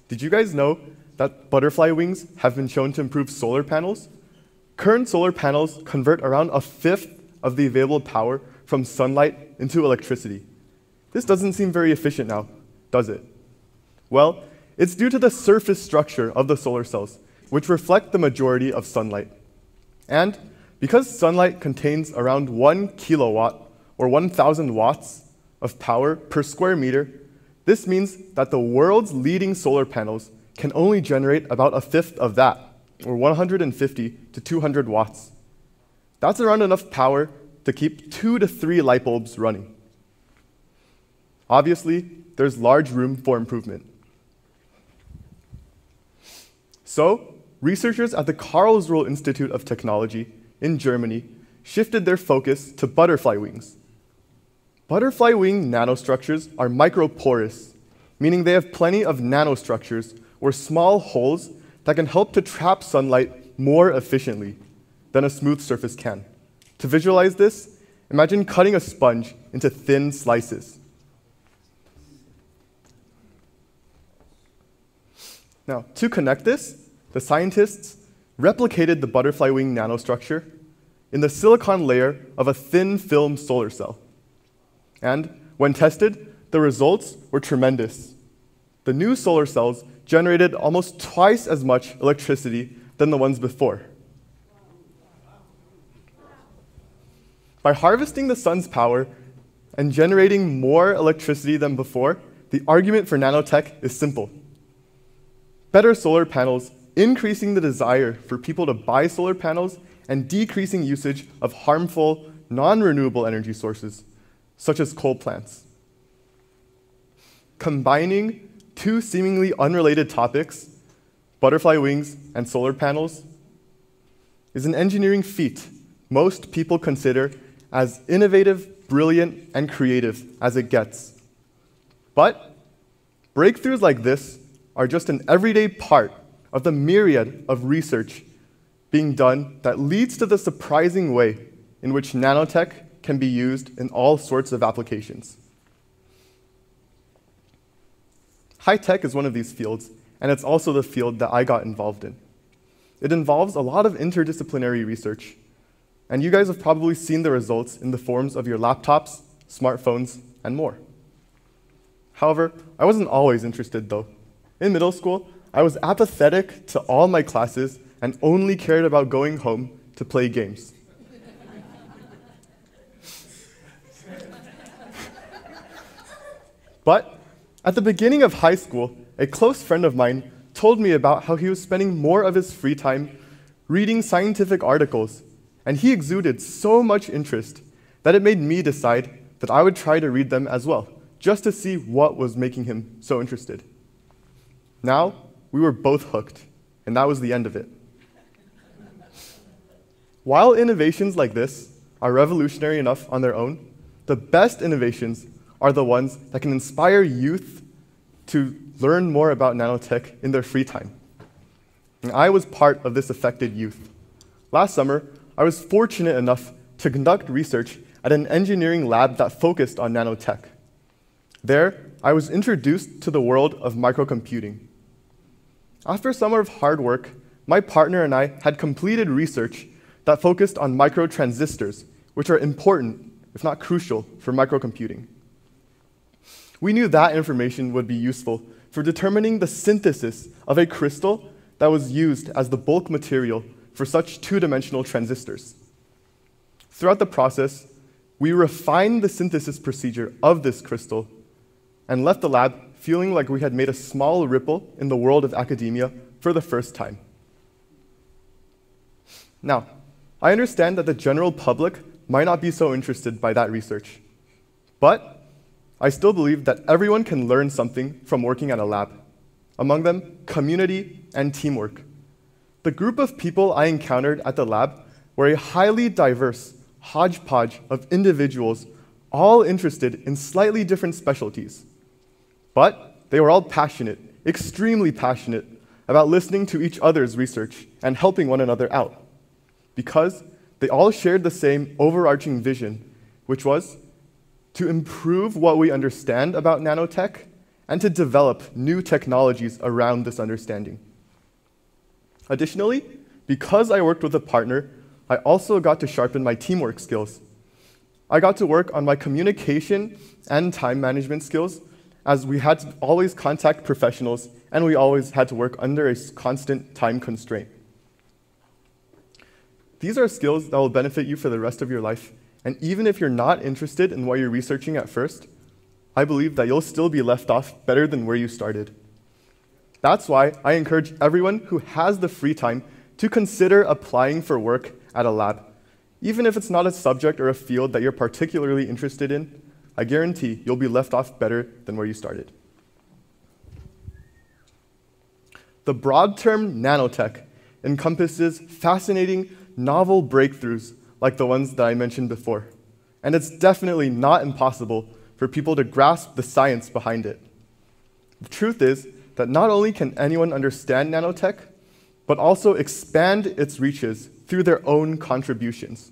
Did you guys know that butterfly wings have been shown to improve solar panels? Current solar panels convert around a fifth of the available power from sunlight into electricity. This doesn't seem very efficient now, does it? Well, it's due to the surface structure of the solar cells, which reflect the majority of sunlight. And because sunlight contains around 1 kilowatt or 1,000 watts of power per square meter, this means that the world's leading solar panels can only generate about a fifth of that, or 150 to 200 watts. That's around enough power to keep 2 to 3 light bulbs running. Obviously, there's large room for improvement. So, researchers at the Karlsruhe Institute of Technology in Germany shifted their focus to butterfly wings. Butterfly wing nanostructures are microporous, meaning they have plenty of nanostructures or small holes that can help to trap sunlight more efficiently than a smooth surface can. To visualize this, imagine cutting a sponge into thin slices. Now, to connect this, the scientists replicated the butterfly wing nanostructure in the silicon layer of a thin film solar cell. And when tested, the results were tremendous. The new solar cells generated almost twice as much electricity than the ones before. By harvesting the sun's power and generating more electricity than before, the argument for nanotech is simple. Better solar panels, increasing the desire for people to buy solar panels, and decreasing usage of harmful, non-renewable energy sources, such as coal plants. Combining two seemingly unrelated topics, butterfly wings and solar panels, is an engineering feat most people consider as innovative, brilliant, and creative as it gets. But breakthroughs like this are just an everyday part of the myriad of research being done that leads to the surprising way in which nanotech can be used in all sorts of applications. High tech is one of these fields, and it's also the field that I got involved in. It involves a lot of interdisciplinary research, and you guys have probably seen the results in the forms of your laptops, smartphones, and more. However, I wasn't always interested, though. In middle school, I was apathetic to all my classes and only cared about going home to play games. But at the beginning of high school, a close friend of mine told me about how he was spending more of his free time reading scientific articles, and he exuded so much interest that it made me decide that I would try to read them as well, just to see what was making him so interested. Now, we were both hooked, and that was the end of it. While innovations like this are revolutionary enough on their own, the best innovations are the ones that can inspire youth to learn more about nanotech in their free time. And I was part of this affected youth. Last summer, I was fortunate enough to conduct research at an engineering lab that focused on nanotech. There, I was introduced to the world of microcomputing. After a summer of hard work, my partner and I had completed research that focused on microtransistors, which are important, if not crucial, for microcomputing. We knew that information would be useful for determining the synthesis of a crystal that was used as the bulk material for such two-dimensional transistors. Throughout the process, we refined the synthesis procedure of this crystal and left the lab feeling like we had made a small ripple in the world of academia for the first time. Now, I understand that the general public might not be so interested by that research, but I still believe that everyone can learn something from working at a lab. Among them, community and teamwork. The group of people I encountered at the lab were a highly diverse hodgepodge of individuals, all interested in slightly different specialties. But they were all passionate, extremely passionate, about listening to each other's research and helping one another out. Because they all shared the same overarching vision, which was to improve what we understand about nanotech and to develop new technologies around this understanding. Additionally, because I worked with a partner, I also got to sharpen my teamwork skills. I got to work on my communication and time management skills, as we had to always contact professionals and we always had to work under a constant time constraint. These are skills that will benefit you for the rest of your life, and even if you're not interested in what you're researching at first, I believe that you'll still be left off better than where you started. That's why I encourage everyone who has the free time to consider applying for work at a lab. Even if it's not a subject or a field that you're particularly interested in, I guarantee you'll be left off better than where you started. The broad term nanotech encompasses fascinating, novel breakthroughs like the ones that I mentioned before. And it's definitely not impossible for people to grasp the science behind it. The truth is that not only can anyone understand nanotech, but also expand its reaches through their own contributions.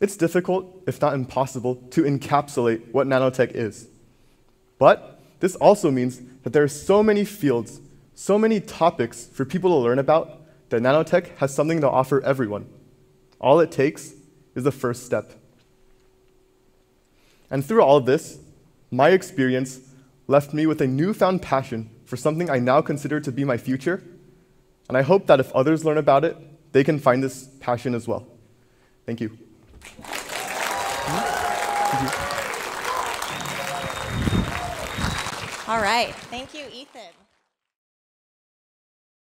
It's difficult, if not impossible, to encapsulate what nanotech is. But this also means that there are so many fields, so many topics for people to learn about, that nanotech has something to offer everyone. All it takes is the first step. And through all of this, my experience left me with a newfound passion for something I now consider to be my future, and I hope that if others learn about it, they can find this passion as well. Thank you. All right. Thank you, Ethan.